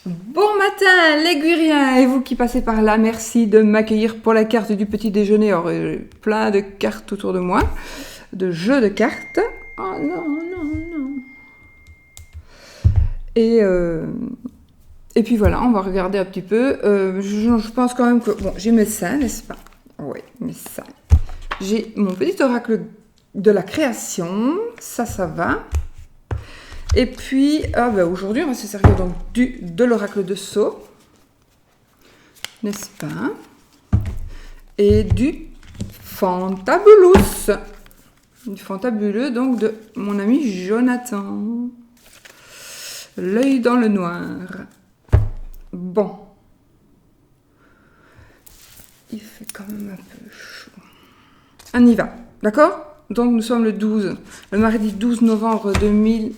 Bon matin, les Guiriens, et vous qui passez par là, merci de m'accueillir pour la carte du petit déjeuner. Alors, plein de cartes autour de moi, de jeux de cartes. Oh non, non, non. Et puis voilà, on va regarder un petit peu. Je pense quand même que... Bon, j'ai mes seins, n'est-ce pas? Oui, mes seins. J'ai mon petit oracle de la création, ça va. Et puis, aujourd'hui, on va se servir donc de l'oracle de Sceaux, n'est-ce pas? Et du Fantabulous. Du Fantabuleux, donc, de mon ami Jonathan. L'œil dans le noir. Bon. Il fait quand même un peu chaud. On y va, d'accord? Donc, nous sommes le mardi 12 novembre 2019.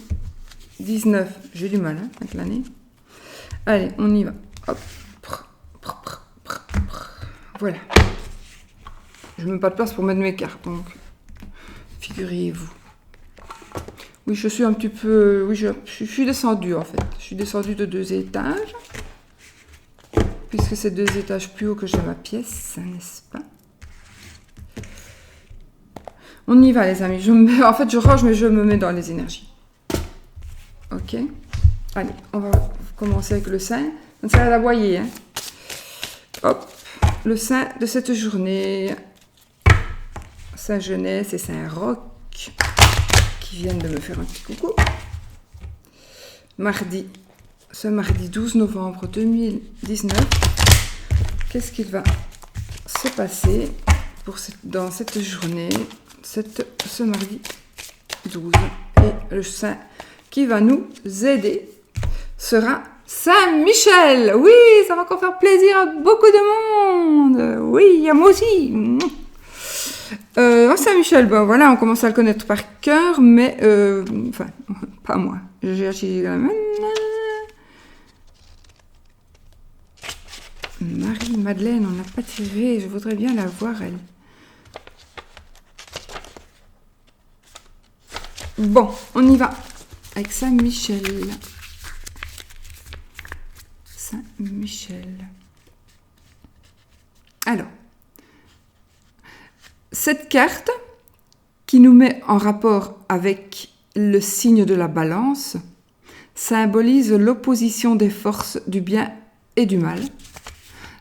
J'ai du mal avec l'année. Allez, on y va. Hop. Voilà. Je ne mets pas de place pour mettre mes cartes, donc figurez-vous. Oui, je suis un petit peu... Oui, je suis descendue, en fait. Je suis descendue de 2 étages. Puisque c'est 2 étages plus haut que j'ai ma pièce, n'est-ce pas? On y va, les amis. En fait, je range, mais je me mets dans les énergies. Ok? Allez, on va commencer avec le sein. Ça va l'aboyer, hein? Hop. Le saint de cette journée. Saint Jeunesse et Saint Roch qui viennent de me faire un petit coucou. Ce mardi 12 novembre 2019, qu'est-ce qu'il va se passer dans cette journée, ce mardi 12? Et le saint qui va nous aider sera Saint-Michel. Oui, ça va encore faire plaisir à beaucoup de monde. Oui, à moi aussi. Saint-Michel, ben voilà, on commence à le connaître par cœur, mais enfin, pas moi. J'ai acheté Marie-Madeleine, on n'a pas tiré. Je voudrais bien la voir, elle. Bon, on y va avec Saint-Michel. Saint-Michel. Alors, cette carte qui nous met en rapport avec le signe de la balance symbolise l'opposition des forces du bien et du mal,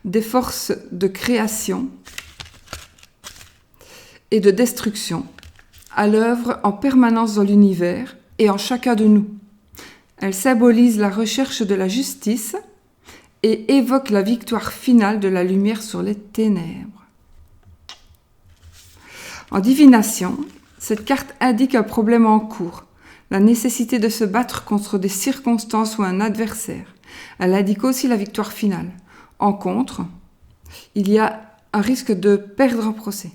des forces de création et de destruction à l'œuvre en permanence dans l'univers et en chacun de nous. Elle symbolise la recherche de la justice et évoque la victoire finale de la lumière sur les ténèbres. En divination, cette carte indique un problème en cours, la nécessité de se battre contre des circonstances ou un adversaire. Elle indique aussi la victoire finale. En contre, il y a un risque de perdre un procès.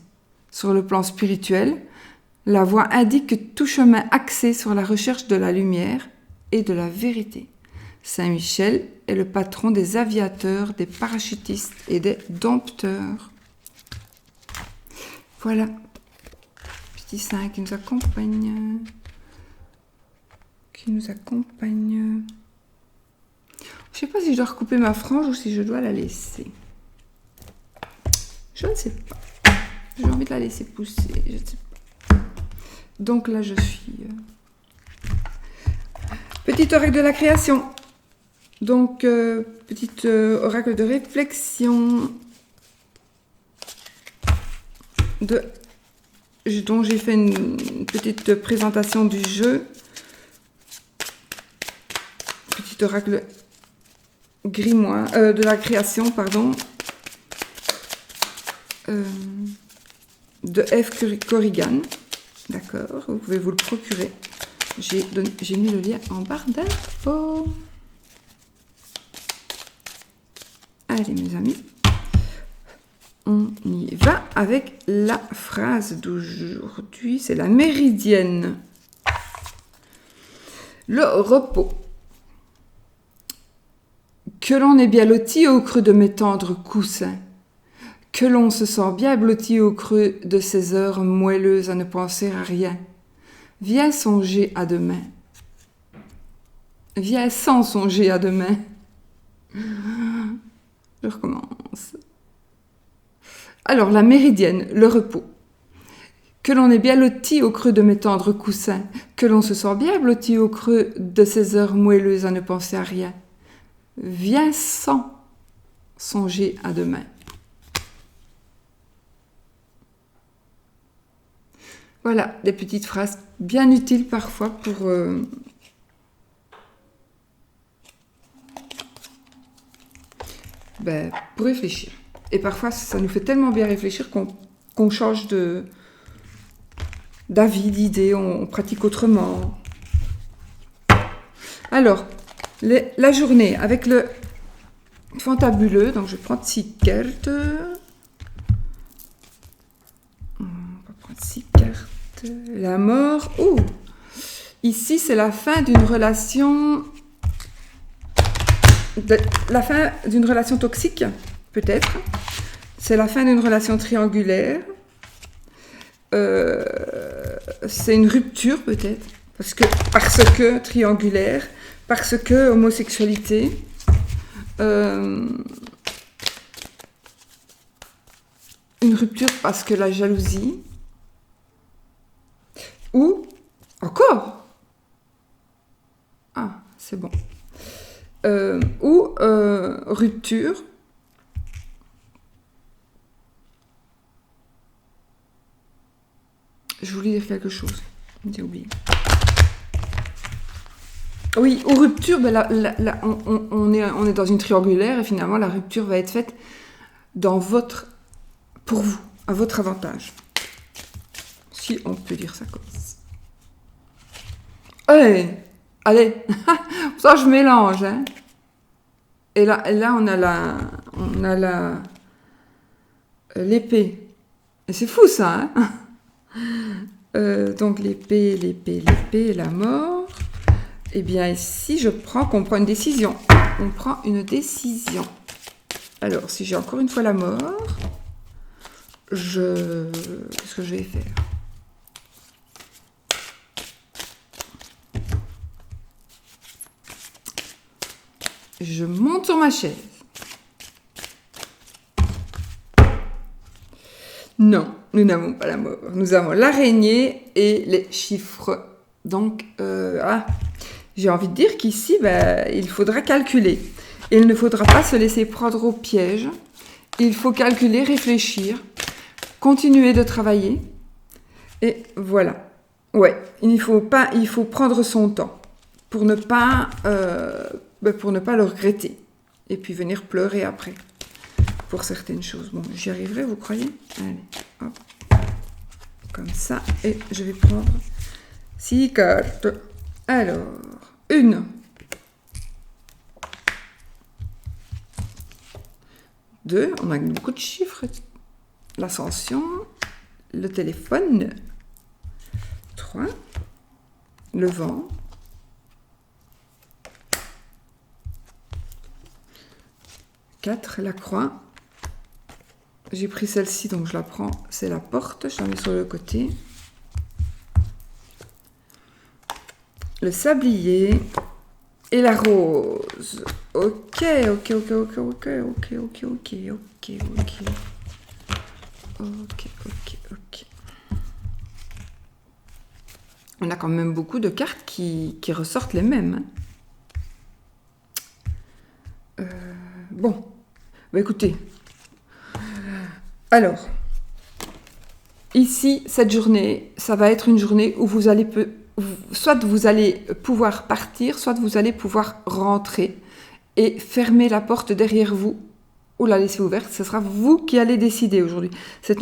Sur le plan spirituel, la voie indique que tout chemin axé sur la recherche de la lumière et de la vérité. Saint-Michel est le patron des aviateurs, des parachutistes et des dompteurs. Voilà. Petit saint qui nous accompagne. Je ne sais pas si je dois recouper ma frange ou si je dois la laisser. Je ne sais pas. J'ai envie de la laisser pousser. Je ne sais pas. Donc là, je suis... Petit oracle de la création. Donc, petit oracle de réflexion. dont j'ai fait une petite présentation du jeu. Petit oracle grimoire, de la création, pardon. De F. Corrigan. D'accord, vous pouvez vous le procurer. J'ai mis le lien en barre d'infos. Allez, mes amis. On y va avec la phrase d'aujourd'hui. C'est la méridienne. Le repos. Que l'on est bien loti au creux de mes tendres coussins. Que l'on se sent bien blotti au creux de ces heures moelleuses à ne penser à rien. Viens songer à demain. Viens sans songer à demain. Je recommence. Alors, la méridienne, le repos. Que l'on est bien loti au creux de mes tendres coussins, que l'on se sent bien blotti au creux de ces heures moelleuses à ne penser à rien. Viens sans songer à demain. Voilà, des petites phrases bien utiles parfois pour réfléchir. Et parfois, ça nous fait tellement bien réfléchir qu'on change d'avis, d'idée, on pratique autrement. Alors, la journée avec le fantabuleux, donc je vais prendre 6 cartes. On va prendre 6 cartes. La mort. Oh, ici, c'est la fin d'une relation. La fin d'une relation toxique, peut-être. C'est la fin d'une relation triangulaire. C'est une rupture, peut-être. Parce que triangulaire, parce que homosexualité. Une rupture parce que la jalousie. Ou encore. Ah, c'est bon. Ou rupture. Je voulais dire quelque chose. J'ai oublié. Oui, ou rupture, on est dans une triangulaire et finalement la rupture va être faite pour vous, à votre avantage. Si on peut dire ça comme ça. Allez, ça je mélange. Hein. Et là on a l'épée. Et c'est fou ça. Hein. Donc l'épée, la mort. Eh bien ici, qu'on prend une décision. On prend une décision. Alors, si j'ai encore une fois la mort, qu'est-ce que je vais faire? Je monte sur ma chaise. Non, nous n'avons pas la mort. Nous avons l'araignée et les chiffres. Donc, j'ai envie de dire qu'ici, il faudra calculer. Il ne faudra pas se laisser prendre au piège. Il faut calculer, réfléchir, continuer de travailler. Et voilà. Ouais, il faut prendre son temps pour ne pas le regretter. Et puis venir pleurer après pour certaines choses. Bon, j'y arriverai, vous croyez? Allez, hop. Comme ça. Et je vais prendre 6 cartes. Alors, 1. 2, on a beaucoup de chiffres. L'ascension, le téléphone. 3, le vent. 4, la croix. J'ai pris celle-ci, donc je la prends. C'est la porte, je la mets sur le côté. Le sablier et la rose. Ok. On a quand même beaucoup de cartes qui ressortent les mêmes. Hein. Bon, écoutez. Alors, ici, cette journée, ça va être une journée où vous allez soit vous allez pouvoir partir, soit vous allez pouvoir rentrer et fermer la porte derrière vous ou la laisser ouverte. Ce sera vous qui allez décider aujourd'hui. Ce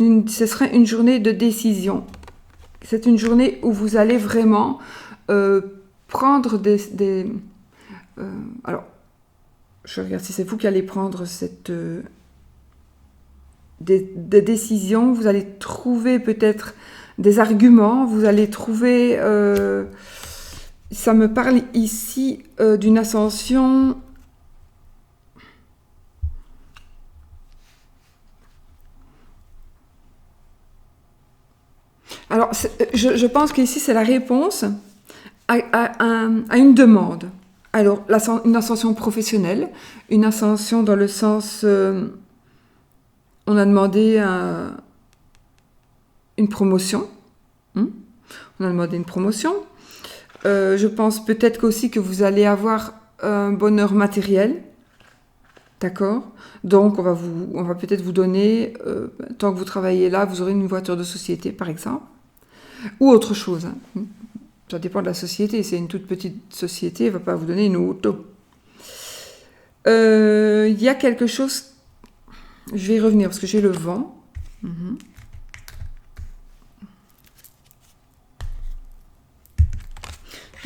sera une journée de décision. C'est une journée où vous allez vraiment prendre alors, je regarde si c'est vous qui allez prendre des décisions. Vous allez trouver peut-être des arguments, vous allez trouver... ça me parle ici d'une ascension... Alors, je pense qu'ici, c'est la réponse à une demande. Alors, une ascension professionnelle, une ascension dans le sens, on a demandé une promotion. On a demandé une promotion. Je pense peut-être aussi que vous allez avoir un bonheur matériel. D'accord? Donc, on va peut-être vous donner, tant que vous travaillez là, vous aurez une voiture de société, par exemple. Ou autre chose. Hein. Ça dépend de la société. Si c'est une toute petite société, elle ne va pas vous donner une auto. Il y a quelque chose... Je vais y revenir parce que j'ai le vent.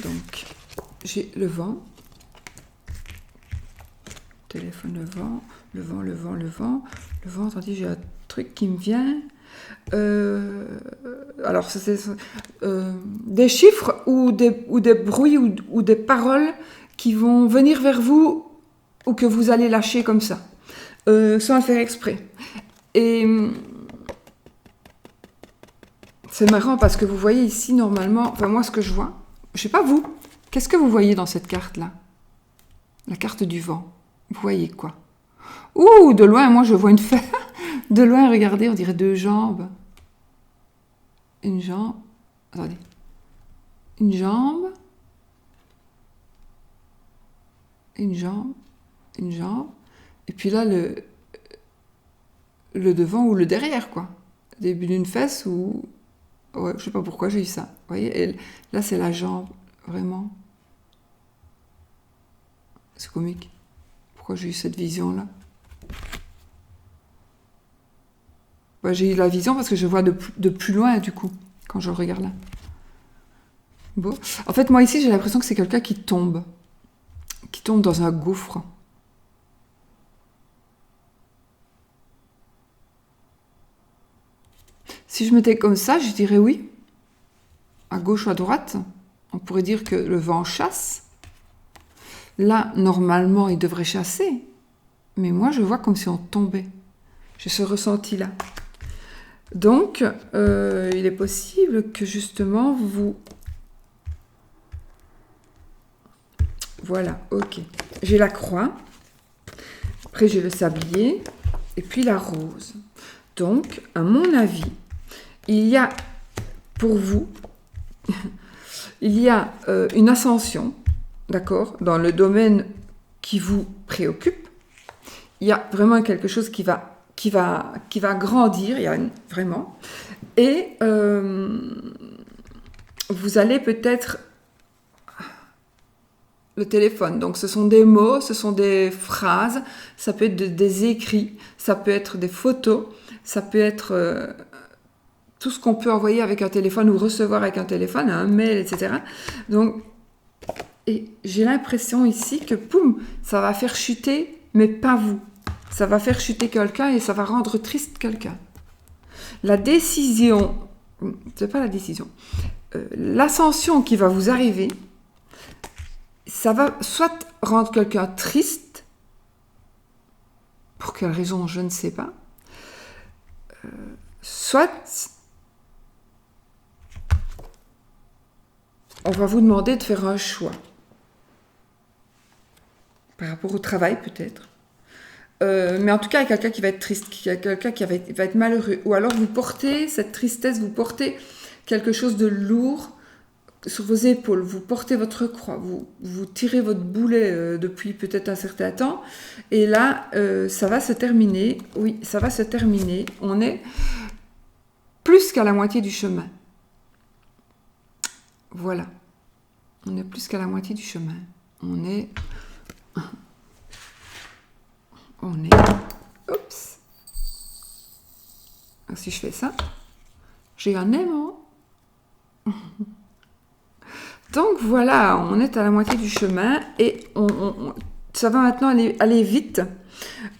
Donc, j'ai le vent. Téléphone, le vent. Le vent, le vent, le vent. Le vent, attendez, j'ai un truc qui me vient. Alors, c'est des chiffres ou des bruits ou des paroles qui vont venir vers vous ou que vous allez lâcher comme ça, sans le faire exprès. Et c'est marrant parce que vous voyez ici, normalement, enfin moi ce que je vois, je sais pas vous, qu'est-ce que vous voyez dans cette carte-là? La carte du vent. Vous voyez quoi? Ouh, de loin, moi je vois une femme. De loin, regardez, on dirait deux jambes. Une jambe. Attendez. Une jambe. Une jambe. Une jambe. Et puis là, le devant ou le derrière, quoi. Le début d'une fesse ou... Ouais, je sais pas pourquoi j'ai eu ça. Vous voyez, et là, c'est la jambe. Vraiment. C'est comique. Pourquoi j'ai eu cette vision-là? J'ai eu la vision parce que je vois de plus loin, du coup, quand je regarde là. Bon. En fait, moi, ici, j'ai l'impression que c'est quelqu'un qui tombe dans un gouffre. Si je mettais comme ça, je dirais oui. À gauche ou à droite. On pourrait dire que le vent chasse. Là, normalement, il devrait chasser. Mais moi, je vois comme si on tombait. J'ai ce ressenti-là. Donc, il est possible que justement vous... Voilà, ok. J'ai la croix. Après, j'ai le sablier. Et puis la rose. Donc, à mon avis, il y a pour vous, il y a une ascension, d'accord, dans le domaine qui vous préoccupe. Il y a vraiment quelque chose qui va grandir, il y a vraiment. Et vous allez peut-être... Le téléphone, donc ce sont des mots, ce sont des phrases, ça peut être des écrits, ça peut être des photos, ça peut être tout ce qu'on peut envoyer avec un téléphone ou recevoir avec un téléphone, un mail, etc. Donc, et j'ai l'impression ici que, poum, ça va faire chuter, mais pas vous. Ça va faire chuter quelqu'un et ça va rendre triste quelqu'un. La décision, c'est pas la décision, l'ascension qui va vous arriver, ça va soit rendre quelqu'un triste, pour quelle raison, je ne sais pas, soit on va vous demander de faire un choix, par rapport au travail peut-être. Mais en tout cas, il y a quelqu'un qui va être triste, il y a quelqu'un qui va être malheureux, ou alors vous portez cette tristesse, vous portez quelque chose de lourd sur vos épaules, vous portez votre croix, vous tirez votre boulet depuis peut-être un certain temps, et là, ça va se terminer. Oui, ça va se terminer. On est plus qu'à la moitié du chemin. Voilà. On est plus qu'à la moitié du chemin. On est... Oups. Si je fais ça, j'ai un aimant. Donc voilà, on est à la moitié du chemin et ça va maintenant aller vite.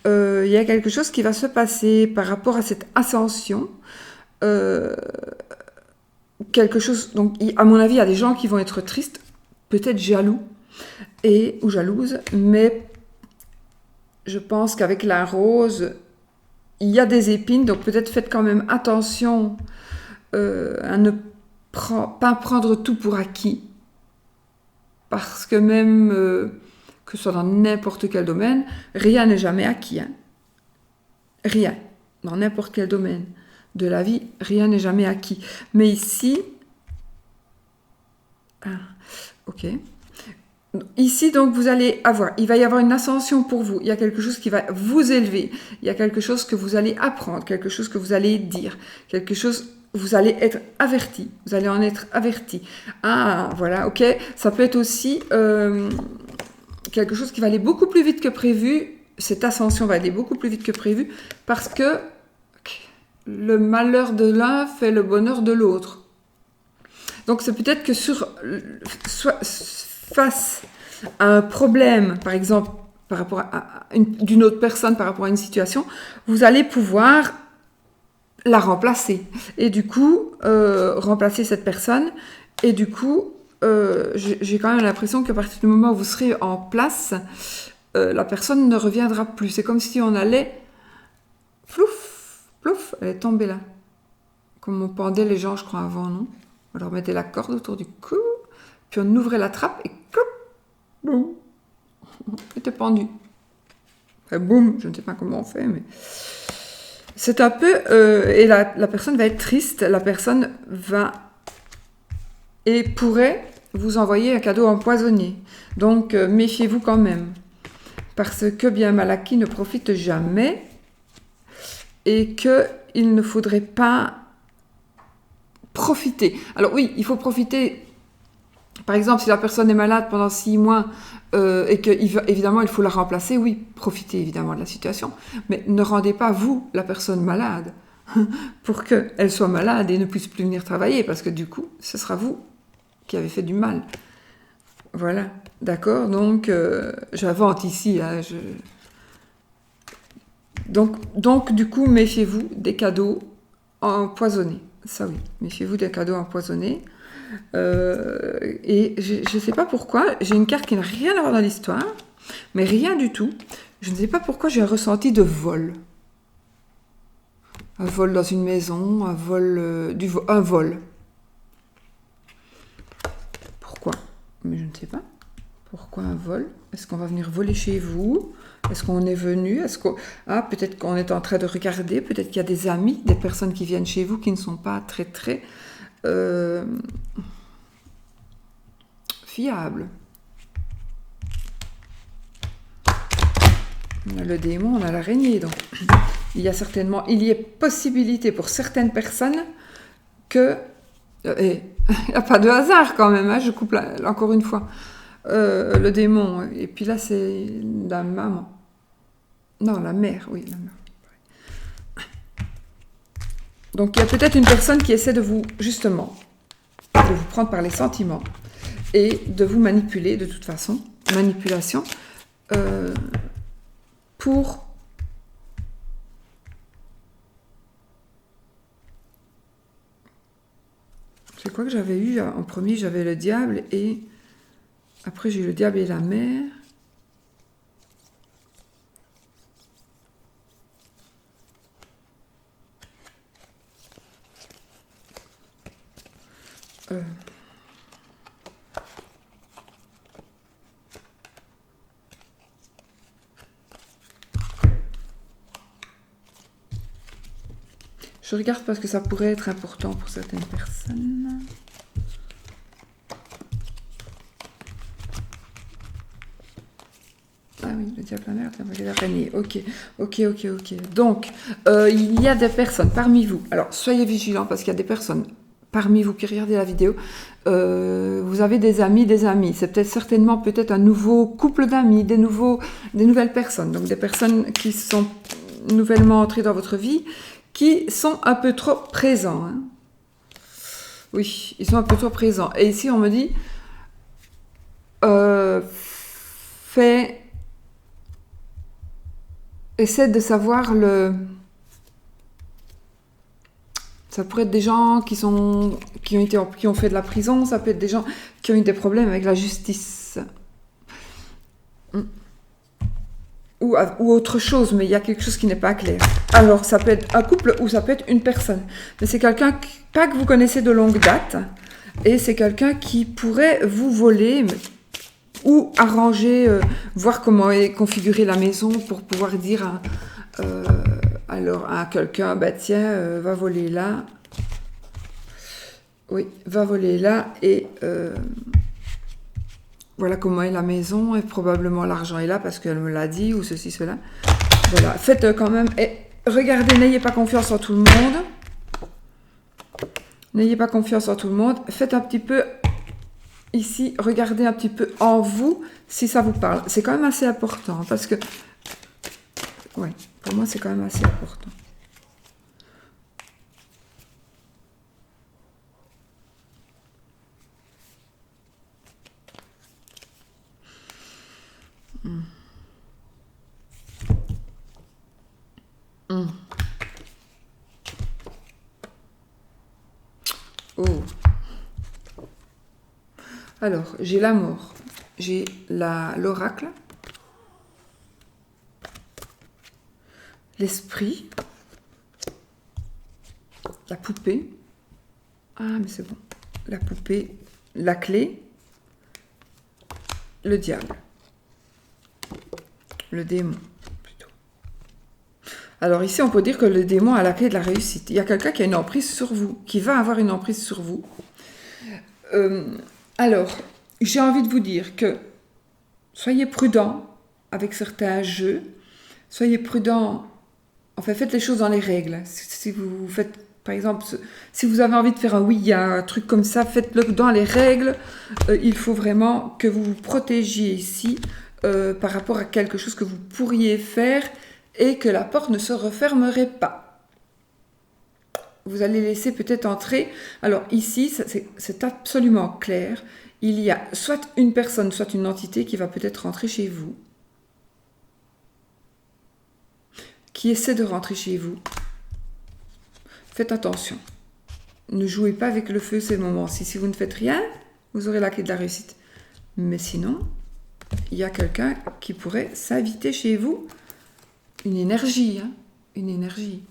Il y a quelque chose qui va se passer par rapport à cette ascension. Quelque chose, donc à mon avis, il y a des gens qui vont être tristes, peut-être jaloux ou jalouses, mais je pense qu'avec la rose, il y a des épines, donc peut-être faites quand même attention à ne pas prendre tout pour acquis. parce que même que ce soit dans n'importe quel domaine, rien n'est jamais acquis. Hein. Rien. Dans n'importe quel domaine de la vie, rien n'est jamais acquis. Mais ici, ok. Ici, donc, il va y avoir une ascension pour vous. Il y a quelque chose qui va vous élever. Il y a quelque chose que vous allez apprendre, quelque chose que vous allez dire, quelque chose, vous allez être averti. Vous allez en être averti. Ah, voilà, ok. Ça peut être aussi quelque chose qui va aller beaucoup plus vite que prévu. Cette ascension va aller beaucoup plus vite que prévu parce que le malheur de l'un fait le bonheur de l'autre. Donc, c'est peut-être que face à un problème, par exemple, par rapport d'une autre personne, par rapport à une situation, vous allez pouvoir la remplacer. Et du coup, remplacer cette personne. Et du coup, j'ai quand même l'impression qu'à partir du moment où vous serez en place, la personne ne reviendra plus. C'est comme si on allait... Plouf, plouf, elle est tombée là. Comme on pendait les gens, je crois, avant, non? On leur mettait la corde autour du cou, puis on ouvrait la trappe et clop, boum, on était pendu. Enfin, boum, je ne sais pas comment on fait, mais... C'est un peu... et la personne va être triste, la personne va... et pourrait vous envoyer un cadeau empoisonné. Donc, méfiez-vous quand même. Parce que bien mal acquis ne profite jamais et qu'il ne faudrait pas profiter. Alors oui, il faut profiter. Par exemple, si la personne est malade pendant 6 mois et qu'évidemment il faut la remplacer, oui, profitez évidemment de la situation. Mais ne rendez pas vous la personne malade pour qu'elle soit malade et ne puisse plus venir travailler parce que du coup, ce sera vous qui avez fait du mal. Voilà, d'accord. Donc, j'invente ici. Hein, donc, du coup, méfiez-vous des cadeaux empoisonnés. Ça oui, méfiez-vous des cadeaux empoisonnés. Et je ne sais pas pourquoi, j'ai une carte qui n'a rien à voir dans l'histoire, mais rien du tout. Je ne sais pas pourquoi j'ai un ressenti de vol. Un vol dans une maison, un vol. Pourquoi? Mais je ne sais pas. Pourquoi un vol? Est-ce qu'on va venir voler chez vous? Est-ce qu'on est venu? Peut-être qu'on est en train de regarder, peut-être qu'il y a des amis, des personnes qui viennent chez vous qui ne sont pas très très fiables. On a le démon, on a l'araignée, donc il y a possibilité pour certaines personnes que... il n'y a pas de hasard quand même, hein, je coupe encore une fois. Le démon, et puis là c'est la maman. Non, la mère, oui, la mère. Donc il y a peut-être une personne qui essaie de vous prendre par les sentiments et de vous manipuler de toute façon, manipulation, pour c'est quoi que j'avais eu en premier? J'avais le diable et après j'ai eu le diable et la mère. Je regarde parce que ça pourrait être important pour certaines personnes. Ah oui, le diable, la mère, l'araignée. Ok. Donc, il y a des personnes parmi vous. Alors, soyez vigilants parce qu'il y a des personnes parmi vous qui regardez la vidéo. Vous avez des amis. C'est certainement un nouveau couple d'amis, des nouvelles personnes. Donc, des personnes qui sont nouvellement entrées dans votre vie, qui sont un peu trop présents. Hein. Oui, ils sont un peu trop présents. Et ici, on me dit, essaie de savoir Ça pourrait être des gens qui ont fait de la prison, ça peut être des gens qui ont eu des problèmes avec la justice. Ou autre chose, mais il y a quelque chose qui n'est pas clair. Alors, ça peut être un couple ou ça peut être une personne. Mais c'est quelqu'un pas que vous connaissez de longue date, et c'est quelqu'un qui pourrait vous voler, mais ou arranger, voir comment est configurée la maison pour pouvoir dire alors à quelqu'un, bah tiens, va voler là. Oui, va voler là et voilà comment est la maison et probablement l'argent est là parce qu'elle me l'a dit ou ceci, cela. Voilà, faites quand même... Et regardez, n'ayez pas confiance en tout le monde. N'ayez pas confiance en tout le monde. Faites un petit peu... Ici, regardez un petit peu en vous si ça vous parle. C'est quand même assez important parce que... Ouais, pour moi, c'est quand même assez important. Oh. Alors, j'ai la mort, j'ai l'oracle, l'esprit, la poupée. Ah, mais c'est bon. La poupée, la clé, le diable, le démon, plutôt. Alors ici, on peut dire que le démon a la clé de la réussite. Il y a quelqu'un qui a une emprise sur vous, qui va avoir une emprise sur vous. Alors, j'ai envie de vous dire que soyez prudents avec certains jeux. Soyez prudents. Enfin, faites les choses dans les règles. Si vous faites, par exemple, si vous avez envie de faire un Ouija, un truc comme ça, faites-le dans les règles. Il faut vraiment que vous vous protégiez ici par rapport à quelque chose que vous pourriez faire et que la porte ne se refermerait pas. Vous allez laisser peut-être entrer. Alors ici, c'est absolument clair. Il y a soit une personne, soit une entité qui va peut-être rentrer chez vous, qui essaie de rentrer chez vous. Faites attention. Ne jouez pas avec le feu ces moments-ci. Si vous ne faites rien, vous aurez la clé de la réussite. Mais sinon, il y a quelqu'un qui pourrait s'inviter chez vous. Une énergie, hein, une énergie.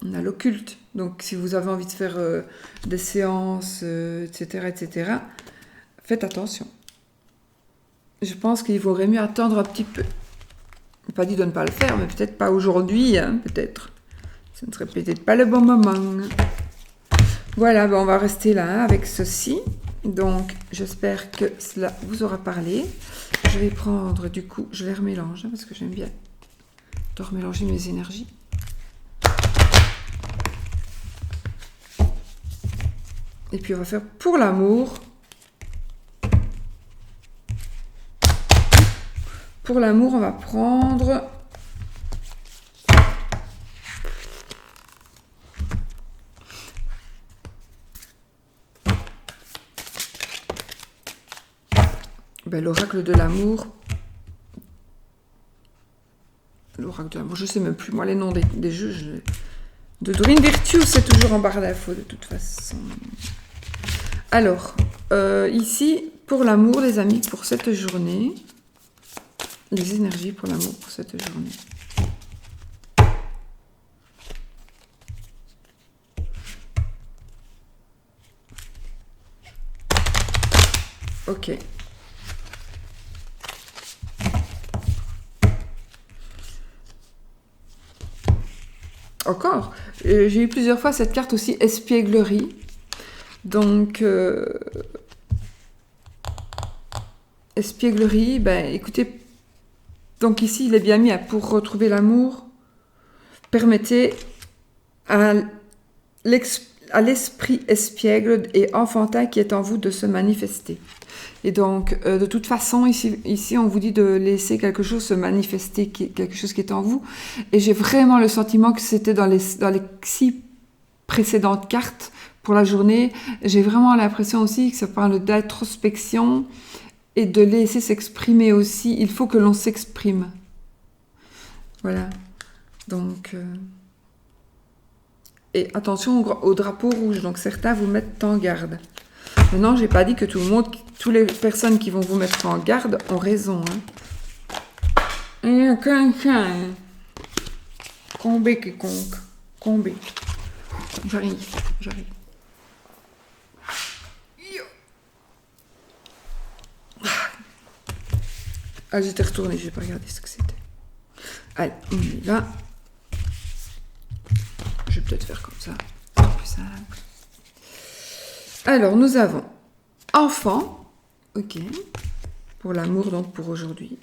On a l'occulte. Donc, si vous avez envie de faire des séances, etc., faites attention. Je pense qu'il vaudrait mieux attendre un petit peu. Pas dit de ne pas le faire, mais peut-être pas aujourd'hui, hein, peut-être. Ce ne serait peut-être pas le bon moment. Voilà, ben on va rester là hein, avec ceci. Donc, j'espère que cela vous aura parlé. Je vais prendre, du coup, je les remélange, hein, parce que j'aime bien de remélanger mes énergies. Et puis, on va faire pour l'amour. Pour l'amour, on va prendre... Ben, l'oracle de l'amour. L'oracle de l'amour, je ne sais même plus. Moi, les noms des jeux... De Dorine Virtue, c'est toujours en barre d'infos, de toute façon. Alors, ici, pour l'amour, les amis, pour cette journée... Les énergies pour l'amour pour cette journée. Ok. Encore. J'ai eu plusieurs fois cette carte aussi, espièglerie. Donc, espièglerie, ben écoutez... Donc ici, il est bien mis à pour retrouver l'amour, permettez à l'esprit espiègle et enfantin qui est en vous de se manifester. Et donc, de toute façon, ici, on vous dit de laisser quelque chose se manifester, quelque chose qui est en vous. Et j'ai vraiment le sentiment que c'était dans les 6 précédentes cartes pour la journée. J'ai vraiment l'impression aussi que ça parle d'introspection, et de laisser s'exprimer aussi. Il faut que l'on s'exprime. Voilà. Donc... Et attention au drapeau rouge. Donc certains vous mettent en garde. Maintenant, j'ai pas dit que tout le monde, toutes les personnes qui vont vous mettre en garde ont raison. Hein. Combé quiconque. Combé. J'arrive. Ah, j'étais retournée, je n'ai pas regardé ce que c'était. Allez, on y va. Je vais peut-être faire comme ça, c'est plus simple. Alors, nous avons enfant, ok, pour l'amour, donc pour aujourd'hui.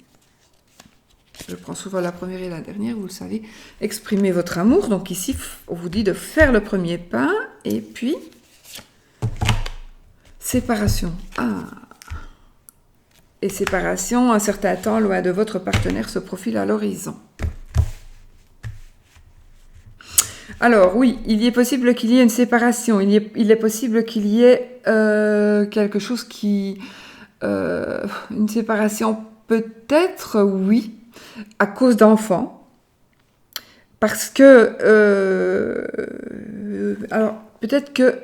Je prends souvent la première et la dernière, vous le savez. Exprimez votre amour, donc ici, on vous dit de faire le premier pas, et puis, séparation. Ah. Et séparation, un certain temps loin de votre partenaire se profile à l'horizon. Alors oui, il est possible qu'il y ait une séparation, il est possible qu'il y ait quelque chose qui... une séparation peut-être, oui, à cause d'enfants. Parce que... alors peut-être que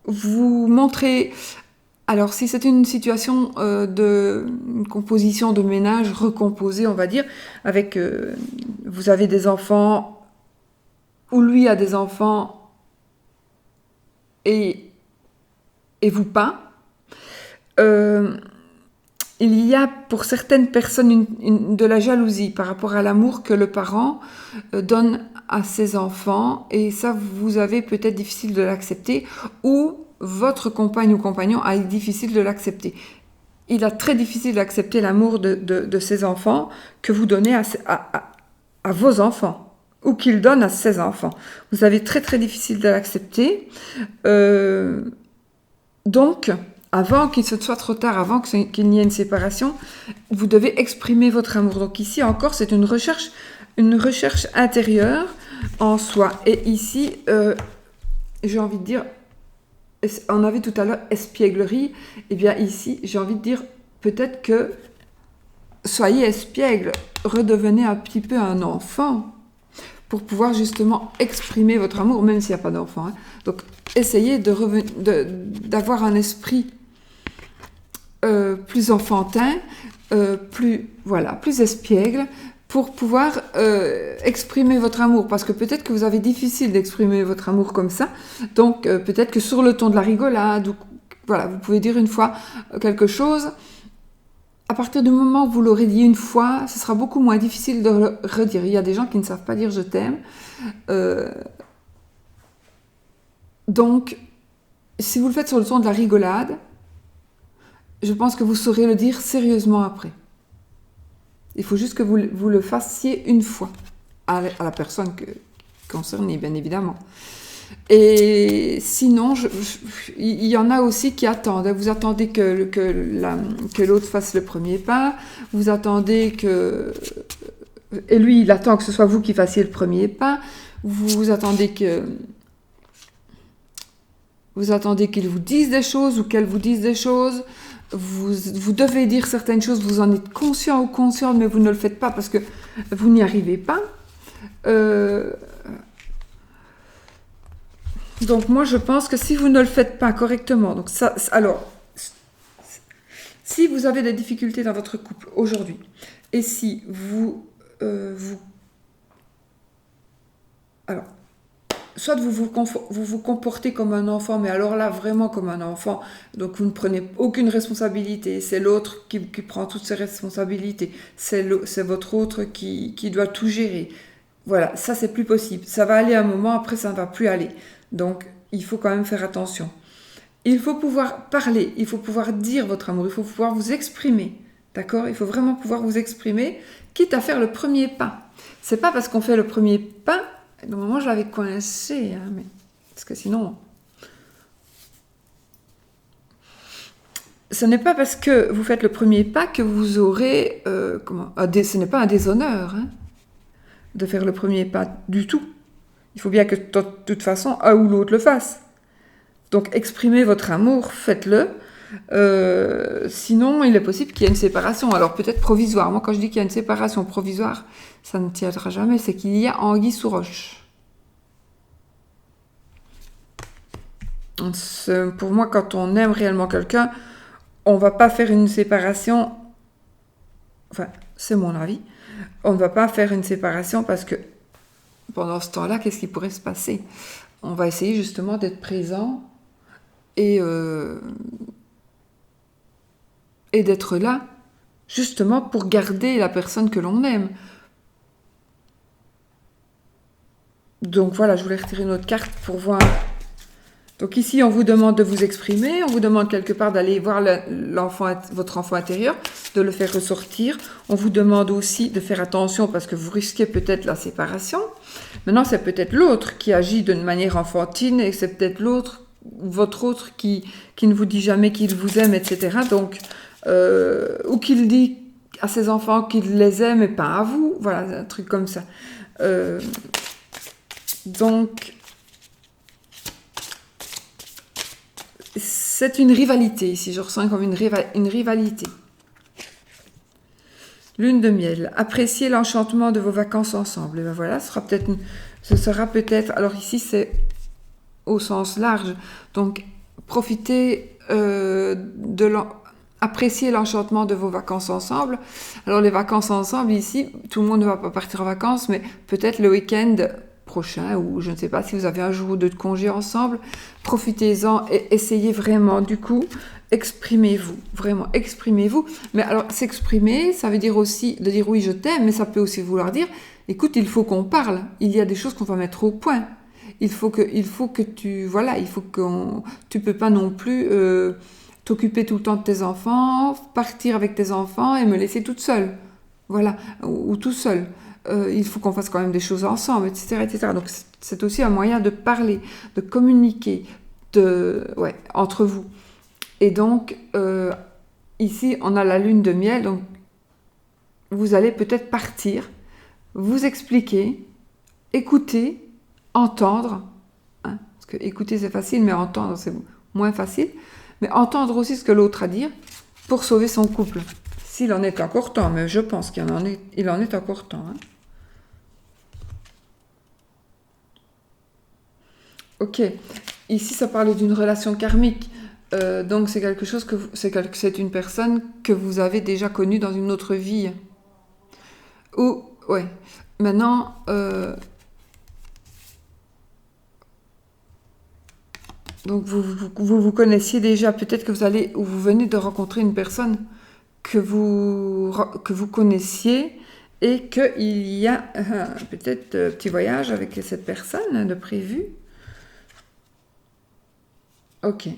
vous montrez... Alors, si c'est une situation une composition de ménage recomposée, on va dire, avec vous avez des enfants, ou lui a des enfants, et vous pas, il y a pour certaines personnes de la jalousie par rapport à l'amour que le parent donne à ses enfants, et ça, vous avez peut-être difficile de l'accepter, ou votre compagne ou compagnon a difficile de l'accepter. Il a très difficile d'accepter l'amour de ses enfants que vous donnez à vos enfants, ou qu'il donne à ses enfants. Vous avez très très difficile de l'accepter. Donc, avant qu'il se soit trop tard, avant qu'il n'y ait une séparation, vous devez exprimer votre amour. Donc ici encore, c'est une recherche intérieure en soi. Et ici, j'ai envie de dire, on avait tout à l'heure espièglerie, et bien ici, j'ai envie de dire peut-être que soyez espiègle, redevenez un petit peu un enfant pour pouvoir justement exprimer votre amour, même s'il n'y a pas d'enfant. Hein. Donc, essayez d'avoir un esprit plus enfantin, plus espiègle, pour pouvoir exprimer votre amour, parce que peut-être que vous avez difficile d'exprimer votre amour comme ça, donc peut-être que sur le ton de la rigolade, voilà, vous pouvez dire une fois quelque chose, à partir du moment où vous l'aurez dit une fois, ce sera beaucoup moins difficile de le redire. Il y a des gens qui ne savent pas dire « je t'aime », donc si vous le faites sur le ton de la rigolade, je pense que vous saurez le dire sérieusement après. Il faut juste que vous le fassiez une fois à la personne concernée, bien évidemment. Et sinon, il y en a aussi qui attendent. Vous attendez que l'autre fasse le premier pas. Vous attendez que... Et lui, il attend que ce soit vous qui fassiez le premier pas. Vous attendez qu'il vous dise des choses ou qu'elle vous dise des choses. Vous devez dire certaines choses, vous en êtes conscient ou consciente, mais vous ne le faites pas parce que vous n'y arrivez pas. Donc moi, je pense que si vous ne le faites pas correctement, donc ça, alors, si vous avez des difficultés dans votre couple aujourd'hui, et si alors, soit vous vous comportez comme un enfant, mais alors là, vraiment comme un enfant, donc vous ne prenez aucune responsabilité, c'est l'autre qui prend toutes ses responsabilités, c'est votre autre qui doit tout gérer. Voilà, ça c'est plus possible. Ça va aller un moment, après ça ne va plus aller. Donc, il faut quand même faire attention. Il faut pouvoir parler, il faut pouvoir dire votre amour, il faut pouvoir vous exprimer. D'accord ? Il faut vraiment pouvoir vous exprimer, quitte à faire le premier pas. C'est pas parce qu'on fait le premier pas... Normalement, je l'avais coincé, hein, mais... parce que sinon... Ce n'est pas parce que vous faites le premier pas que vous aurez... ce n'est pas un déshonneur, hein, de faire le premier pas du tout. Il faut bien que de toute façon, un ou l'autre le fasse. Donc, exprimez votre amour, faites-le. Sinon, il est possible qu'il y ait une séparation. Alors, peut-être provisoire. Moi, quand je dis qu'il y a une séparation provisoire, ça ne tiendra jamais. C'est qu'il y a anguille sous roche. Pour moi, quand on aime réellement quelqu'un, on ne va pas faire une séparation... Enfin, c'est mon avis. On ne va pas faire une séparation parce que pendant ce temps-là, qu'est-ce qui pourrait se passer ? On va essayer justement d'être présent et d'être là justement pour garder la personne que l'on aime. Donc voilà, je voulais retirer une autre carte pour voir. Donc ici, on vous demande de vous exprimer, on vous demande quelque part d'aller voir votre enfant intérieur, de le faire ressortir. On vous demande aussi de faire attention parce que vous risquez peut-être la séparation. Maintenant, c'est peut-être l'autre qui agit d'une manière enfantine et c'est peut-être votre autre qui ne vous dit jamais qu'il vous aime, etc. Donc, ou qu'il dit à ses enfants qu'il les aime et pas à vous. Voilà, un truc comme ça. Donc, c'est une rivalité ici, je ressens comme une rivalité. Lune de miel, appréciez l'enchantement de vos vacances ensemble. Et ben voilà, ce sera peut-être, alors ici c'est au sens large, donc profitez appréciez l'enchantement de vos vacances ensemble. Alors les vacances ensemble ici, tout le monde ne va pas partir en vacances, mais peut-être le week-end prochain, ou je ne sais pas si vous avez un jour ou deux de congé ensemble, profitez-en et essayez vraiment, du coup, exprimez-vous, vraiment, exprimez-vous. Mais alors, s'exprimer, ça veut dire aussi de dire oui, je t'aime, mais ça peut aussi vouloir dire, écoute, il faut qu'on parle, il y a des choses qu'on va mettre au point. Il faut que tu peux pas non plus t'occuper tout le temps de tes enfants, partir avec tes enfants et me laisser toute seule, voilà, ou tout seul. Il faut qu'on fasse quand même des choses ensemble, etc., etc. Donc, c'est aussi un moyen de parler, de communiquer entre vous. Et donc, ici, on a la lune de miel. Donc, vous allez peut-être partir, vous expliquer, écouter, entendre. Hein, parce que écouter, c'est facile, mais entendre, c'est moins facile. Mais entendre aussi ce que l'autre a à dire pour sauver son couple. S'il en est encore temps, mais je pense qu'il en est encore temps. Hein. Ok, ici ça parle d'une relation karmique, donc c'est quelque chose c'est une personne que vous avez déjà connue dans une autre vie. Ou, ouais, maintenant, donc vous connaissiez déjà, peut-être que vous venez de rencontrer une personne que vous connaissiez et qu'il y a peut-être un petit voyage avec cette personne de prévu. Ok.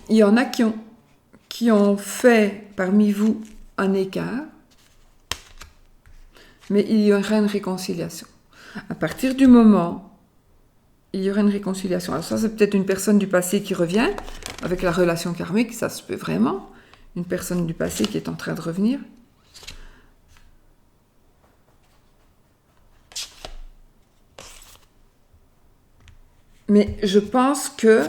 Il y en a qui ont fait parmi vous un écart, mais il y aura une réconciliation. À partir du moment, il y aura une réconciliation. Alors ça, c'est peut-être une personne du passé qui revient, avec la relation karmique, ça se peut vraiment. Une personne du passé qui est en train de revenir. Mais je pense que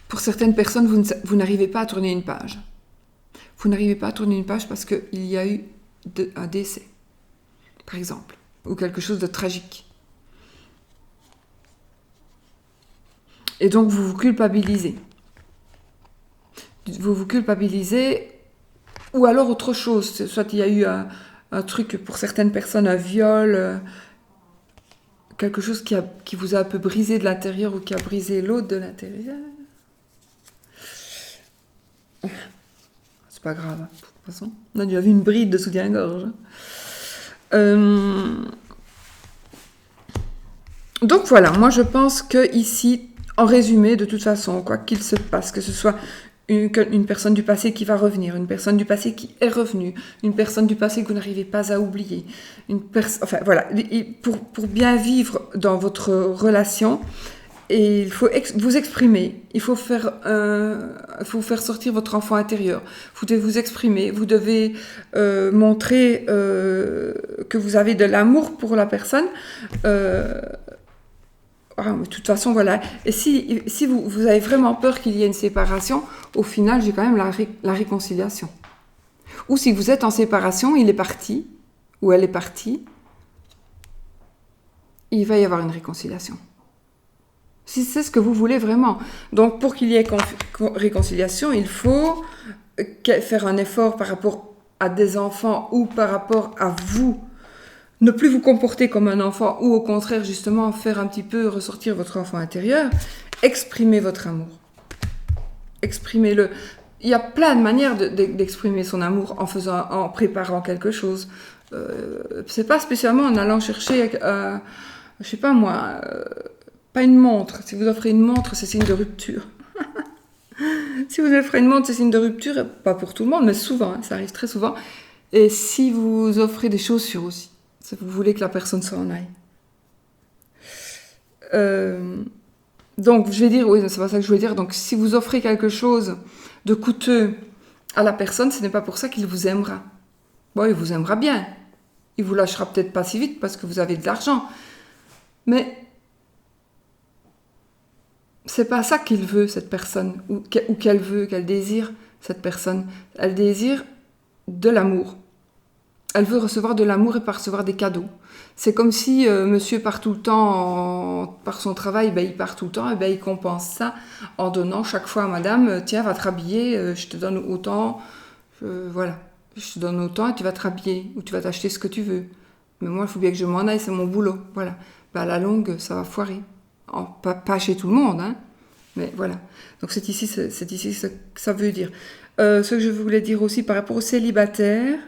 pour certaines personnes, vous n'arrivez pas à tourner une page. Vous n'arrivez pas à tourner une page parce qu'il y a eu un décès, par exemple, ou quelque chose de tragique. Et donc, vous vous culpabilisez. Vous vous culpabilisez, ou alors autre chose. Soit il y a eu un truc, pour certaines personnes, un viol, quelque chose qui vous a un peu brisé de l'intérieur ou qui a brisé l'autre de l'intérieur. C'est pas grave, de toute façon. On a déjà vu une bride de soutien-gorge. Donc voilà, moi je pense que ici, en résumé, de toute façon, quoi qu'il se passe, que ce soit une personne du passé qui va revenir, une personne du passé qui est revenue, une personne du passé que vous n'arrivez pas à oublier, enfin voilà, pour bien vivre dans votre relation, et il faut vous exprimer, il faut faire sortir votre enfant intérieur, vous devez vous exprimer, vous devez montrer que vous avez de l'amour pour la personne, de toute façon, voilà. Et si vous avez vraiment peur qu'il y ait une séparation, au final, j'ai quand même la réconciliation. Ou si vous êtes en séparation, il est parti, ou elle est partie, il va y avoir une réconciliation. Si c'est ce que vous voulez vraiment. Donc, pour qu'il y ait réconciliation, il faut faire un effort par rapport à des enfants ou par rapport à vous. Ne plus vous comporter comme un enfant ou au contraire, justement, faire un petit peu ressortir votre enfant intérieur. Exprimez votre amour. Exprimez-le. il y a plein de manières d'exprimer son amour en préparant quelque chose. C'est pas spécialement en allant chercher, je sais pas moi, pas une montre. Si vous offrez une montre, c'est signe de rupture. Si vous offrez une montre, c'est signe de rupture, pas pour tout le monde, mais souvent, hein, ça arrive très souvent. Et si vous offrez des chaussures aussi, si vous voulez que la personne s'en aille. Donc, je vais dire, oui, c'est pas ça que je voulais dire. Donc, si vous offrez quelque chose de coûteux à la personne, ce n'est pas pour ça qu'il vous aimera. Bon, il vous aimera bien. Il vous lâchera peut-être pas si vite parce que vous avez de l'argent. Mais c'est pas ça qu'il veut, cette personne, ou qu'elle veut, qu'elle désire, cette personne. Elle désire de l'amour. Elle veut recevoir de l'amour et pas recevoir des cadeaux. C'est comme si monsieur part tout le temps, par son travail, ben, il part tout le temps, et ben, il compense ça en donnant chaque fois à madame, tiens, va te rhabiller, je te donne autant, voilà, je te donne autant et tu vas te rhabiller, ou tu vas t'acheter ce que tu veux. Mais moi, il faut bien que je m'en aille, c'est mon boulot, voilà. Ben, à la longue, ça va foirer. Pas chez tout le monde, hein, mais voilà. Donc c'est ici ce que ça veut dire. Ce que je voulais dire aussi par rapport aux célibataires,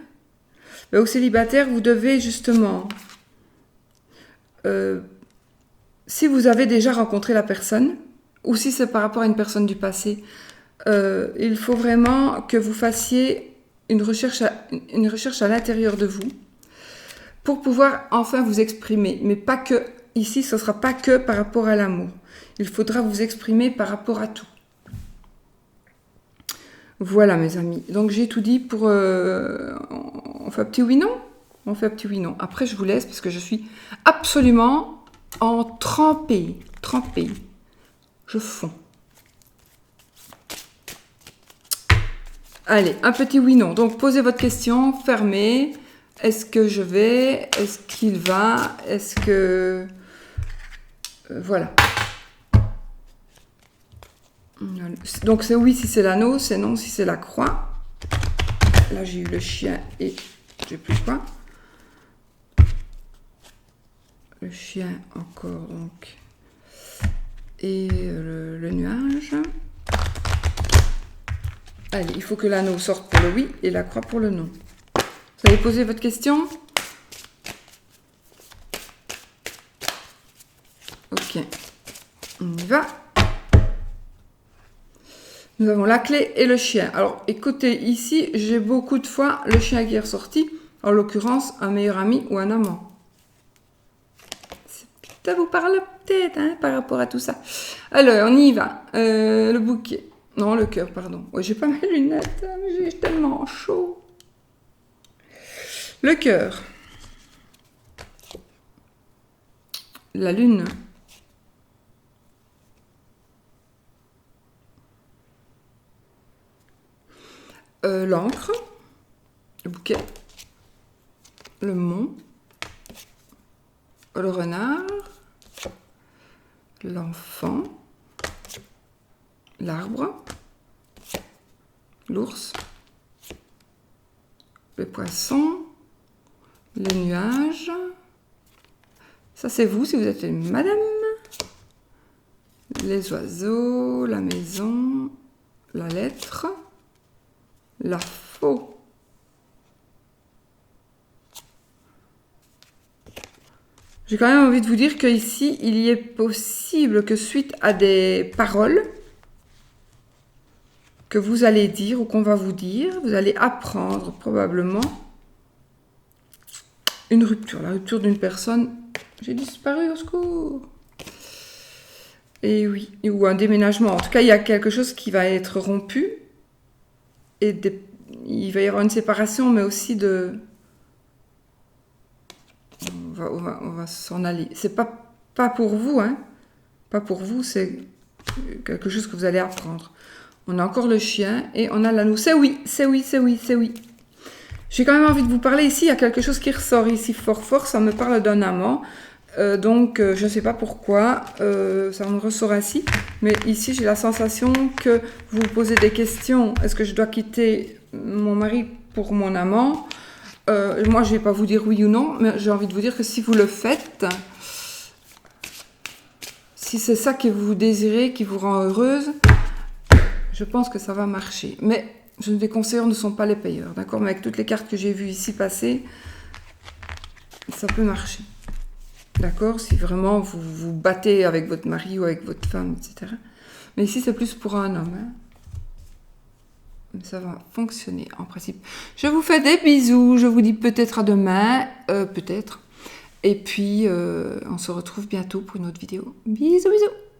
aux célibataires, vous devez justement, si vous avez déjà rencontré la personne, ou si c'est par rapport à une personne du passé, il faut vraiment que vous fassiez une recherche à l'intérieur de vous pour pouvoir enfin vous exprimer. Mais pas que, ici, ce ne sera pas que par rapport à l'amour. Il faudra vous exprimer par rapport à tout. Voilà mes amis, donc j'ai tout dit pour... on fait un petit oui-non. On fait un petit oui-non. Après je vous laisse parce que je suis absolument en trempée. Je fonds. Allez, un petit oui-non. Donc posez votre question, fermez. Est-ce que je vais? Est-ce qu'il va? Est-ce que... voilà. Donc c'est oui si c'est l'anneau, c'est non si c'est la croix. Là j'ai eu le chien et j'ai plus quoi. Le chien encore donc. Et le nuage. Allez, il faut que l'anneau sorte pour le oui et la croix pour le non. Vous avez posé votre question? Ok, on y va. Nous avons la clé et le chien. Alors, écoutez, ici, j'ai beaucoup de fois le chien qui est ressorti, en l'occurrence, un meilleur ami ou un amant. Ça vous parle peut-être, hein, par rapport à tout ça. Alors, on y va. Le bouquet. Non, le cœur, pardon. Ouais, j'ai pas mes lunettes, hein, j'ai tellement chaud. Le cœur. La lune. L'encre, le bouquet, le mont, le renard, l'enfant, l'arbre, l'ours, le poisson, les nuages. Ça c'est vous si vous êtes une madame. Les oiseaux, la maison, la lettre. La faux. J'ai quand même envie de vous dire qu'ici, il y est possible que suite à des paroles que vous allez dire ou qu'on va vous dire, vous allez apprendre probablement une rupture. La rupture d'une personne. J'ai disparu, au secours. Et oui, ou un déménagement. En tout cas, il y a quelque chose qui va être rompu. Et il va y avoir une séparation, mais aussi de... On va s'en aller. C'est pas pour vous, hein. Pas pour vous, c'est quelque chose que vous allez apprendre. On a encore le chien et on a l'anneau. C'est oui. J'ai quand même envie de vous parler ici. Il y a quelque chose qui ressort ici fort. Ça me parle d'un amant. Donc, je ne sais pas pourquoi ça me ressort ainsi. Mais ici, j'ai la sensation que vous vous posez des questions. Est-ce que je dois quitter mon mari pour mon amant? Moi, je ne vais pas vous dire oui ou non, mais j'ai envie de vous dire que si vous le faites, si c'est ça que vous désirez, qui vous rend heureuse, Je pense que ça va marcher. Mais les conseillers ne sont pas les payeurs, d'accord? Mais avec toutes les cartes que j'ai vues ici passer, ça peut marcher. D'accord? Si vraiment vous vous battez avec votre mari ou avec votre femme, etc. Mais ici, c'est plus pour un homme. Hein. Ça va fonctionner en principe. Je vous fais des bisous. Je vous dis peut-être à demain. Peut-être. Et puis, on se retrouve bientôt pour une autre vidéo. Bisous, bisous.